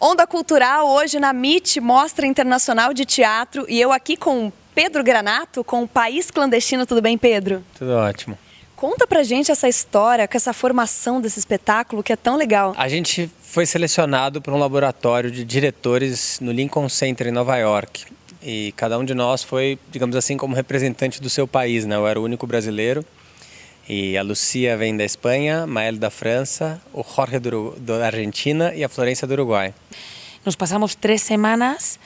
Onda Cultural hoje na MIT, Mostra Internacional de Teatro, e eu aqui com Pedro Granato, com o País Clandestino. Tudo bem, Pedro? Tudo ótimo. Conta pra gente essa história, com essa formação desse espetáculo que é tão legal. A gente foi selecionado para um laboratório de diretores no Lincoln Center em Nova York. E cada um de nós foi, digamos assim, como representante do seu país, né? Eu era o único brasileiro. E a Lucia vem da Espanha, Mael da França, o Jorge da Argentina e a Florência do Uruguai. Nos pasamos 3 semanas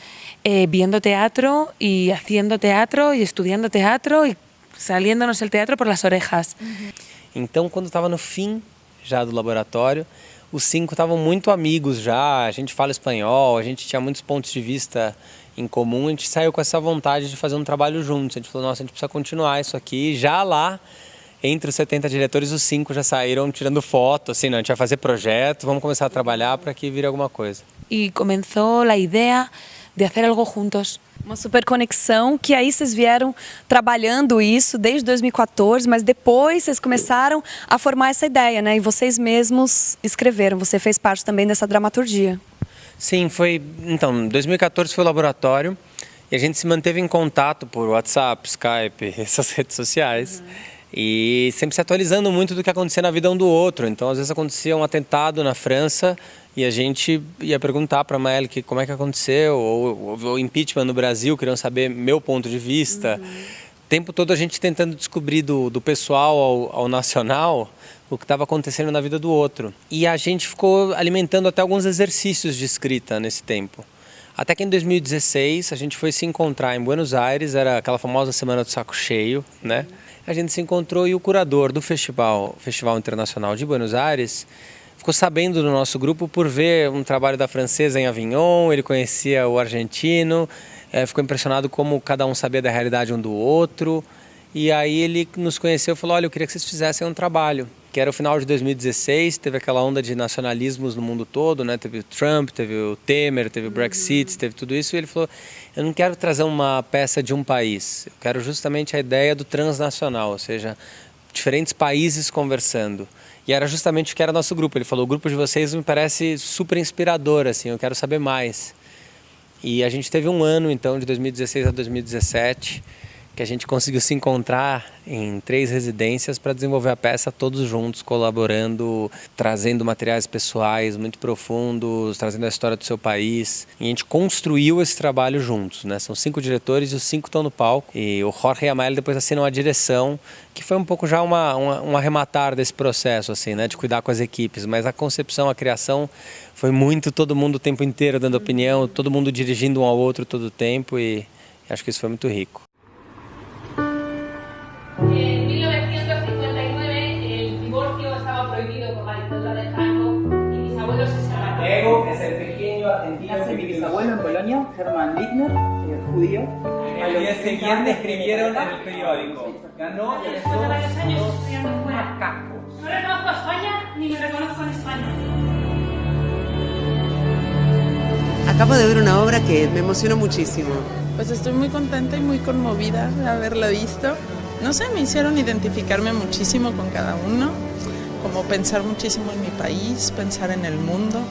viendo teatro y haciendo teatro y estudiando teatro y saliéndonos el teatro por las orejas. Então, quando estava no fim já do laboratório, os 5 estavam muito amigos já, a gente fala espanhol, a gente tinha muitos pontos de vista em comum, a gente saiu com essa vontade de fazer um trabalho juntos. A gente falou, nossa, a gente precisa continuar isso aqui. Já lá, entre os 70 diretores, os 5 já saíram tirando foto, assim, não, a gente vai fazer projeto, vamos começar a trabalhar para que vire alguma coisa. Y comenzó la idea de hacer algo juntos. Uma super conexão, que aí vocês vieram trabalhando isso desde 2014, mas depois vocês começaram a formar essa ideia, né? E vocês mesmos escreveram, você fez parte também dessa dramaturgia. Sim, foi. Então, 2014 foi o laboratório e a gente se manteve em contato por WhatsApp, Skype, essas redes sociais. E sempre se atualizando muito do que acontecia na vida um do outro. Então, às vezes acontecia um atentado na França e a gente ia perguntar para a Mael como é que aconteceu, ou o impeachment no Brasil, queriam saber meu ponto de vista. O tempo todo a gente tentando descobrir do pessoal ao nacional o que estava acontecendo na vida do outro. E a gente ficou alimentando até alguns exercícios de escrita nesse tempo. Até que em 2016 a gente foi se encontrar em Buenos Aires, era aquela famosa Semana do Saco Cheio, né? A gente se encontrou e o curador do Festival Internacional de Buenos Aires ficou sabendo do nosso grupo por ver um trabalho da francesa em Avignon, ele conhecia o argentino, ficou impressionado como cada um sabia da realidade um do outro. E aí ele nos conheceu e falou, olha, eu queria que vocês fizessem um trabalho. Que era o final de 2016, teve aquela onda de nacionalismos no mundo todo, né? Teve o Trump, teve o Temer, teve o Brexit, teve tudo isso. E ele falou, eu não quero trazer uma peça de um país, eu quero justamente a ideia do transnacional, ou seja, diferentes países conversando. E era justamente o que era nosso grupo. Ele falou, o grupo de vocês me parece super inspirador, assim, eu quero saber mais. E a gente teve um ano, então, de 2016 a 2017, que a gente conseguiu se encontrar em 3 residências para desenvolver a peça todos juntos, colaborando, trazendo materiais pessoais muito profundos, trazendo a história do seu país. E a gente construiu esse trabalho juntos, né? São 5 diretores e os 5 estão no palco. E o Jorge e a Mael depois assinam a direção, que foi um pouco já um arrematar desse processo, assim, né? De cuidar com as equipes. Mas a concepção, a criação foi muito todo mundo o tempo inteiro dando opinião, todo mundo dirigindo um ao outro todo o tempo e acho que isso foi muito rico. En 1959 el divorcio estaba prohibido por la dictadura de Franco y mis abuelos se separaron. Diego es el pequeño argentino Nace mi bisabuelo en Polonia, Hermann Littner, judío. Al día siguiente escribieron en el periódico. Ganó Y después de varios años estudiando fuera. No reconozco a España ni me reconozco en España. Acabo de ver una obra que me emocionó muchísimo. Pues estoy muy contenta y muy conmovida de haberla visto. No sé, me hicieron identificarme muchísimo con cada uno, como pensar muchísimo en mi país, pensar en el mundo,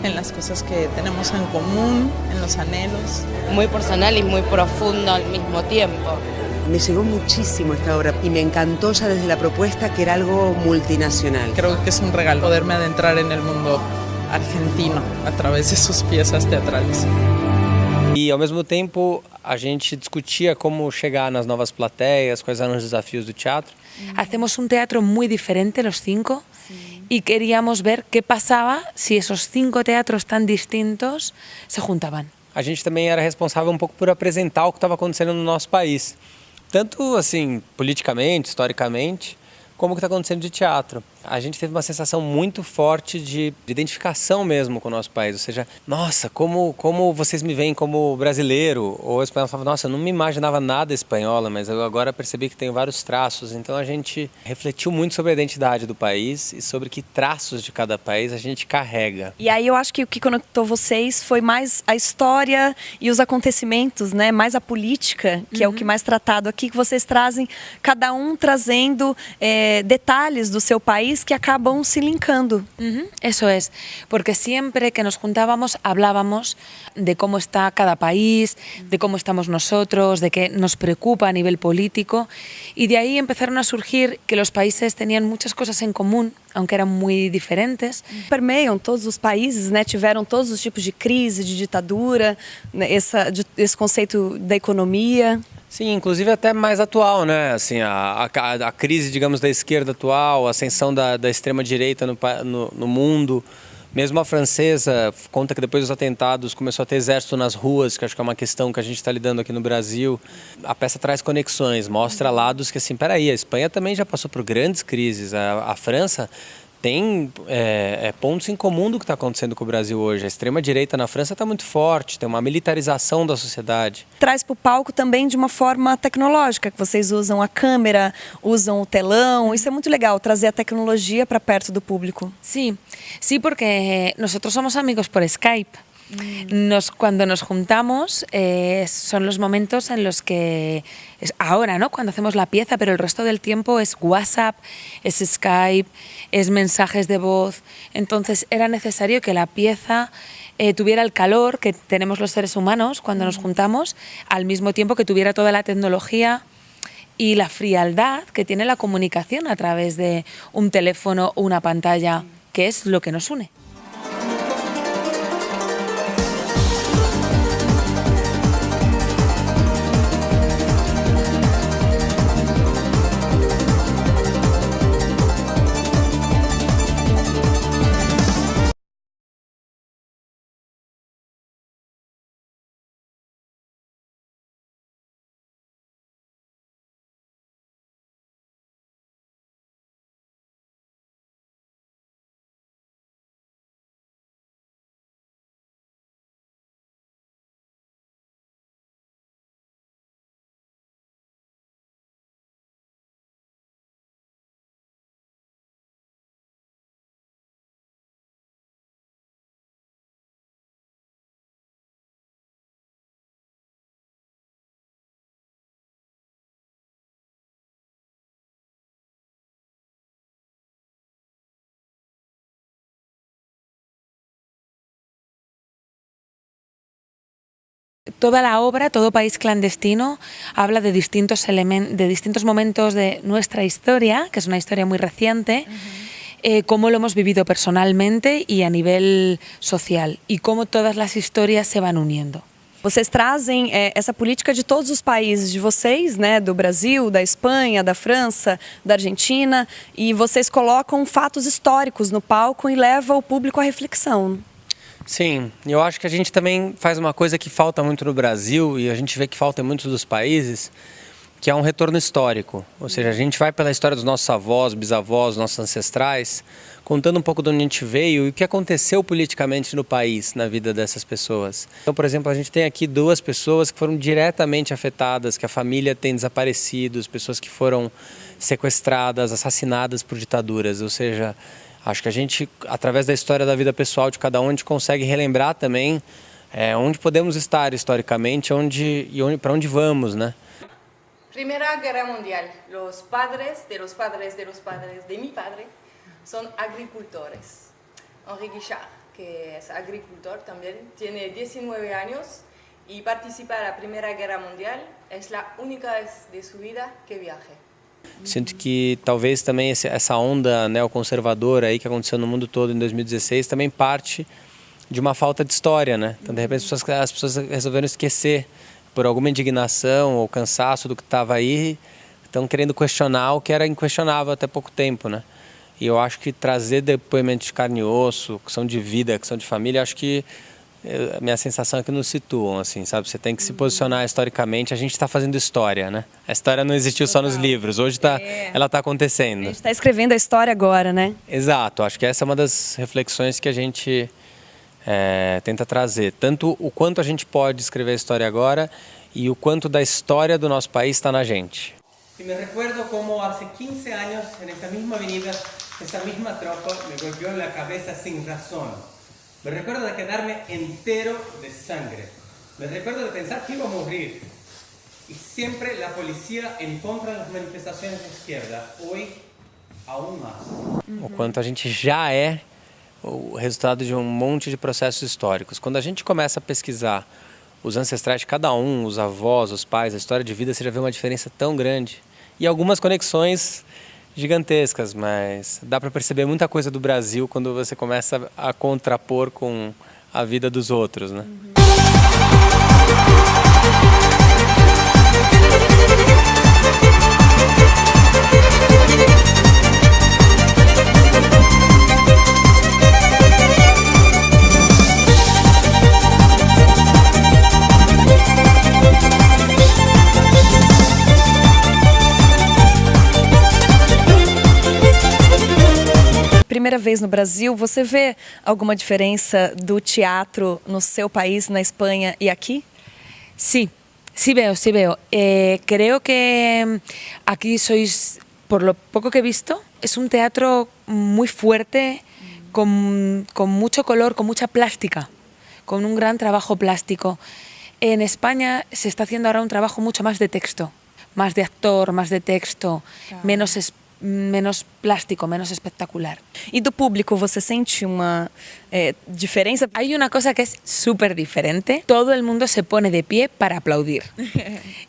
en las cosas que tenemos en común, en los anhelos. Muy personal y muy profundo al mismo tiempo. Me llegó muchísimo esta obra y me encantó ya desde la propuesta que era algo multinacional. Creo que es un regalo poderme adentrar en el mundo argentino a través de sus piezas teatrales. E ao mesmo tempo a gente discutia como chegar nas novas plateias, quais eram os desafios do teatro. Hacemos un teatro muy diferente los 5 y queríamos ver qué pasaba si esos 5 teatros tan distintos se juntaban. A gente também era responsável um pouco por apresentar o que estava acontecendo no nosso país. Tanto assim, politicamente, historicamente, como o que está acontecendo de teatro. A gente teve uma sensação muito forte de identificação mesmo com o nosso país. Ou seja, nossa, como vocês me veem como brasileiro? Ou o espanhol falava, nossa, eu não me imaginava nada espanhola, mas eu agora percebi que tenho vários traços. Então a gente refletiu muito sobre a identidade do país e sobre que traços de cada país a gente carrega. E aí eu acho que o que conectou vocês foi mais a história e os acontecimentos, né? Mais a política, que é o que mais tratado aqui, que vocês trazem, cada um trazendo detalhes do seu país que acabam se linkando. Eso es, porque siempre que nos juntábamos hablábamos de cómo está cada país, de cómo estamos nosotros, de qué nos preocupa a nivel político, y de ahí empezaron a surgir que los países tenían muchas cosas en común, aunque eran muy diferentes. Permeiam todos os países, né? Tiveram todos os tipos de crise, de ditadura, né? Esse conceito da economia. Sim, inclusive até mais atual, né? Assim, a crise, digamos, da esquerda atual, a ascensão da extrema-direita no mundo. Mesmo a francesa conta que depois dos atentados começou a ter exército nas ruas, que acho que é uma questão que a gente está lidando aqui no Brasil. A peça traz conexões, mostra lados que, assim, peraí, a Espanha também já passou por grandes crises. A França tem pontos em comum do que está acontecendo com o Brasil hoje. A extrema-direita na França está muito forte, tem uma militarização da sociedade. Traz para o palco também de uma forma tecnológica, que vocês usam a câmera, usam o telão. Isso é muito legal, trazer a tecnologia para perto do público. Sí, sí, porque nosotros somos amigos por Skype. Cuando nos juntamos son los momentos en los que, ahora, ¿no? Cuando hacemos la pieza, pero el resto del tiempo es WhatsApp, es Skype, es mensajes de voz. Entonces era necesario que la pieza tuviera el calor que tenemos los seres humanos cuando nos juntamos, al mismo tiempo que tuviera toda la tecnología y la frialdad que tiene la comunicación a través de un teléfono o una pantalla, que es lo que nos une. Toda la obra, Todo País Clandestino, habla de distintos momentos de nuestra historia, que es una historia muy reciente, cómo lo hemos vivido personalmente y a nivel social, y cómo todas las historias se van uniendo. Vocês trazem essa política de todos os países de vocês, né, do Brasil, da Espanha, da França, da Argentina, e vocês colocam fatos históricos no palco e levam o público à reflexão. Sim, eu acho que a gente também faz uma coisa que falta muito no Brasil e a gente vê que falta em muitos dos países, que é um retorno histórico. Ou seja, a gente vai pela história dos nossos avós, bisavós, nossos ancestrais, contando um pouco de onde a gente veio e o que aconteceu politicamente no país, na vida dessas pessoas. Então, por exemplo, a gente tem aqui 2 pessoas que foram diretamente afetadas, que a família tem desaparecido, pessoas que foram sequestradas, assassinadas por ditaduras. Ou seja, acho que a gente, através da história da vida pessoal de cada um, a gente consegue relembrar também onde podemos estar historicamente para onde vamos, né? Primera Guerra Mundial. Los padres de los padres de los padres de mi padre son agricultores. Henri Guichard, que es agricultor también, tiene 19 años y participa en la Primera Guerra Mundial. Es la única vez de su vida que viaja. Sinto que talvez também essa onda neoconservadora aí que aconteceu no mundo todo em 2016 também parte de uma falta de história, né? Então, de repente, as pessoas resolveram esquecer por alguma indignação ou cansaço do que estava aí, estão querendo questionar o que era inquestionável até pouco tempo, né? E eu acho que trazer depoimentos de carne e osso, que são de vida, que são de família, acho que a minha sensação é que nos situam, assim, sabe? Você tem que se posicionar historicamente. A gente está fazendo história, né? A história não existiu só nos livros. Hoje ela está acontecendo. A gente está escrevendo a história agora, né? Exato. Acho que essa é uma das reflexões que a gente tenta trazer. Tanto o quanto a gente pode escrever a história agora e o quanto da história do nosso país está na gente. Y me recuerdo como hace 15 años, en esta misma avenida, esa misma tropa me golpeó en la cabeza sin razón. Me recuerdo de quedarme entero de sangre. Me recuerdo de pensar que iba a morir. Y siempre la policía en contra de las manifestaciones de izquierda. Hoy aún más. O quanto a gente já é o resultado de um monte de processos históricos. Quando a gente começa a pesquisar os ancestrais de cada um, os avós, os pais, a história de vida, você já vê uma diferença tão grande. E algumas conexões gigantescas, mas dá para perceber muita coisa do Brasil quando você começa a contrapor com a vida dos outros, né? Primeira vez no Brasil, você vê alguma diferença do teatro no seu país, na Espanha e aqui? Sí, sí veo, sí veo. Creo que aquí sois, por lo poco que he visto, es un teatro muy fuerte, con mucho color, con mucha plástica, con un gran trabajo plástico. En España se está haciendo ahora un trabajo mucho más de texto, más de actor, más de texto, menos plástico, menos espectacular. E do público, você sente uma diferença? Hay una cosa que es súper diferente. Todo el mundo se pone de pie para aplaudir.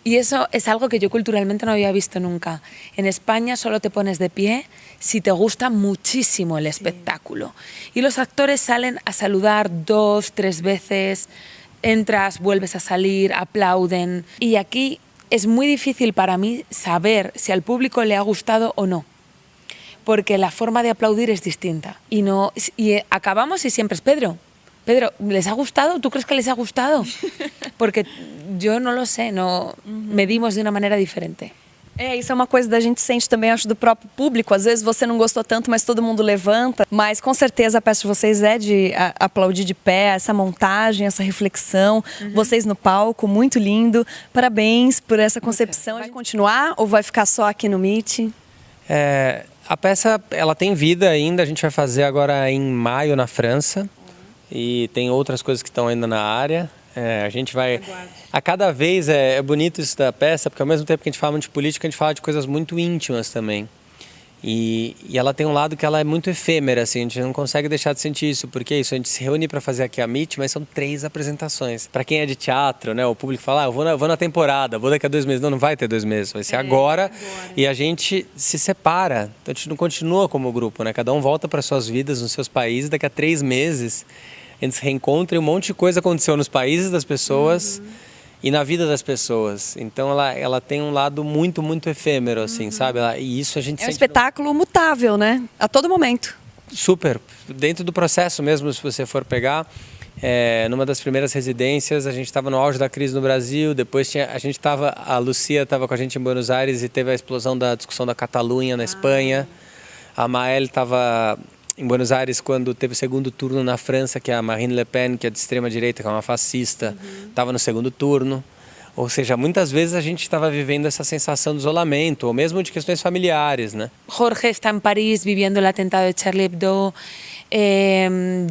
Y eso es algo que yo culturalmente no había visto nunca. En España solo te pones de pie si te gusta muchísimo el espectáculo. Y los actores salen a saludar 2, 3 veces, entras, vuelves a salir, aplauden. Y aquí es muy difícil para mí saber si al público le ha gustado o no, porque la forma de aplaudir es distinta. Y acabamos y siempre es Pedro, ¿les ha gustado? ¿Tú crees que les ha gustado? Porque yo no lo sé, no medimos de uma maneira diferente. Isso é uma coisa da gente sente também, acho, do próprio público. Às vezes você não gostou tanto, mas todo mundo levanta. Mas com certeza a peça de vocês é de aplaudir de pé, essa montagem, essa reflexão. Vocês no palco, muito lindo. Parabéns por essa concepção. Vai continuar ou vai ficar só aqui no Meet? A peça ela tem vida ainda, a gente vai fazer agora em maio na França. E tem outras coisas que estão ainda na área. A gente vai... A cada vez é bonito isso da peça, porque ao mesmo tempo que a gente fala muito de política, a gente fala de coisas muito íntimas também. E ela tem um lado que ela é muito efêmera, assim, a gente não consegue deixar de sentir isso, porque é isso, a gente se reúne para fazer aqui a Meet, mas são 3 apresentações. Para quem é de teatro, né, o público fala, eu vou na temporada, vou daqui a 2 meses. Não vai ter 2 meses, vai ser agora. E a gente se separa, então a gente não continua como grupo, né? Cada um volta para suas vidas, nos seus países, daqui a 3 meses a gente se reencontra e um monte de coisa aconteceu nos países das pessoas e na vida das pessoas. Então ela tem um lado muito, muito efêmero, assim, sabe? E isso a gente sente... É um espetáculo mutável, né? A todo momento. Super. Dentro do processo mesmo, se você for pegar, numa das primeiras residências, a gente estava no auge da crise no Brasil, depois a Lucia estava com a gente em Buenos Aires e teve a explosão da discussão da Catalunha na Espanha. A Maëlle estava em Buenos Aires quando teve o segundo turno na França, que é a Marine Le Pen, que é de extrema direita, que é uma fascista, estava no segundo turno. Ou seja, muitas vezes a gente estava vivendo essa sensação de isolamento, ou mesmo de questões familiares, né? Jorge está em Paris viviendo el atentado de Charlie Hebdo.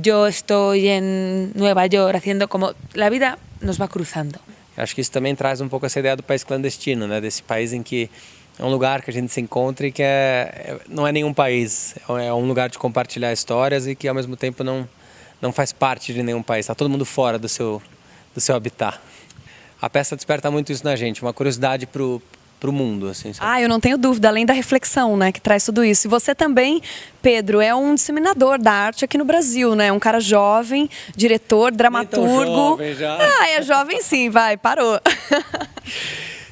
Yo estoy en Nueva York haciendo como... La vida nos va cruzando. Acho que isso também traz um pouco essa ideia do país clandestino, né? Desse país em que é um lugar que a gente se encontra e que não é nenhum país. É um lugar de compartilhar histórias e que ao mesmo tempo não faz parte de nenhum país. Está todo mundo fora do seu habitat. A peça desperta muito isso na gente, uma curiosidade pro mundo, assim. Sabe? Eu não tenho dúvida, além da reflexão, né, que traz tudo isso. E você também, Pedro, é um disseminador da arte aqui no Brasil, né? Um cara jovem, diretor, dramaturgo. Jovem já. É jovem sim, parou.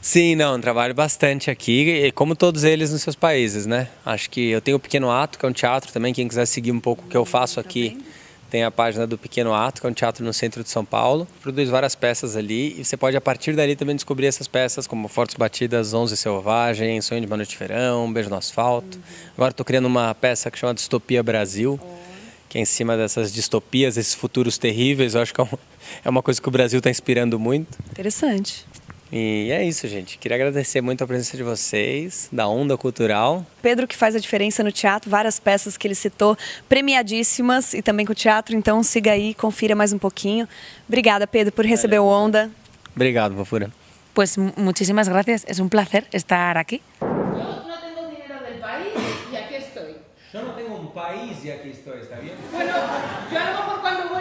Sim, não, trabalho bastante aqui, como todos eles nos seus países, né? Acho que eu tenho o Pequeno Ato, que é um teatro também, quem quiser seguir um pouco o que eu faço aqui, tem a página do Pequeno Ato, que é um teatro no centro de São Paulo. Produz várias peças ali e você pode, a partir dali, também descobrir essas peças como Fortes Batidas, 11 Selvagem, Sonho de uma Noite de Verão, Beijo no Asfalto. Agora estou criando uma peça que chama Distopia Brasil, que é em cima dessas distopias, esses futuros terríveis. Eu acho que é uma coisa que o Brasil está inspirando muito. Interessante. E é isso, gente. Queria agradecer muito a presença de vocês, da Onda Cultural. Pedro, que faz a diferença no teatro, várias peças que ele citou, premiadíssimas e também com o teatro, então siga aí, confira mais um pouquinho. Obrigada, Pedro, por receber o Onda. Obrigado, Fofura. Pues muchísimas gracias, es un placer estar aquí. Yo no tengo dinero del país y aquí estoy. Yo no tengo un país y aquí estoy, ¿está bien? Bueno, yo a lo mejor cuando